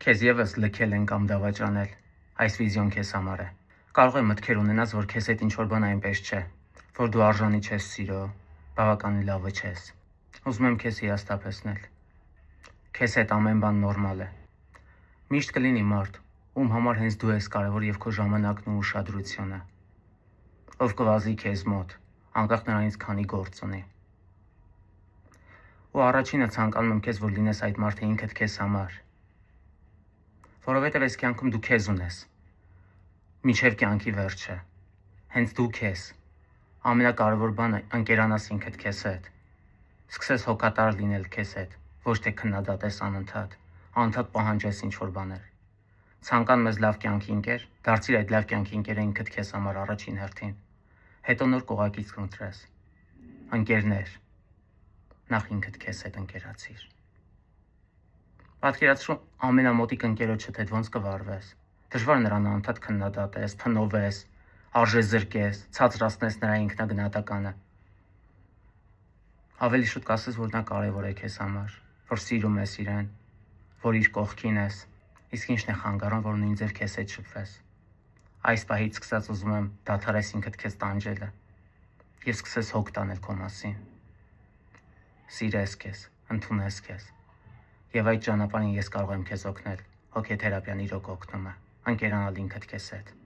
Քեզ եւս լքել են կամ դավաճանել։ Այս վիդեոն քեզ համար է։ Կարող է մտքեր ունենաս, որ քեզ հետ ինչ-որ բան այնպես չէ, որ դու արժանի չես սիրո, բավականին լավը չես։ Ուզում եմ քեզ հիասթափեցնել։ Քեզ հետ ամեն բան նորմալ է։ Միշտ կլինի մարդ, ում համար հենց դու ես կարևոր եւ քո ժամանակն ու ուշադրությունը, ով կվազի քեզ մոտ, անկախ նրանից քանի գործ ունի։ Ու առաջինը ցանկանում եմ քեզ, որ լինես այդ մարդը ինքդ քեզ համար։ Որովհետև այս կյանքում դու քեզ ունես, մինչև կյանքի վերջը, հենց դու քեզ, ամենակարևոր բանը ընկերանաս ինքդ քեզ հետ, սկսես հոգատար լինել քեզ հետ, ոչ թե քննադատես անընդհատ պահանջես ինչ-որ բաներ, ցանկանում ես լավ կյանքի ընկեր, դարձիր այդ լավ կյանքի ընկերը ինքդ քեզ համար առաջին հերթին, հետո նոր կողակից կընտրես, ընկերներ, նախ ինքդ քեզ հետ ընկերացիր։ Պատկերացրու ամենամոտիկ ընկերոջդ հետ ոնց կվարվես, դժվար նրան անընդհատ քննադատես, փնովես, արժեզրկես, ցածրացնես նրա ինքնագնահատականը։ Ավելի շուտ կասես, որ նա կարևոր է քեզ համար, որ սիրում ես իրեն, որ իր կողքին ես, իսկ ինչն է խանգարում, որ նույն ձև քեզ հետ շփվես։ Այս պահից սկսած ուզում եմ դադարես ինքդ քեզ տանջելը եւ սկսես հոգ տանել քո մասին։ Սիրես քեզ, ընդունես քեզ։ Եվ այդ ճանապարհին ես կարող եմ քեզ օգնել։ Հոգեթերապիան իրոք օգնում է։ Ընկերանալ ինքդ քեզ հետ։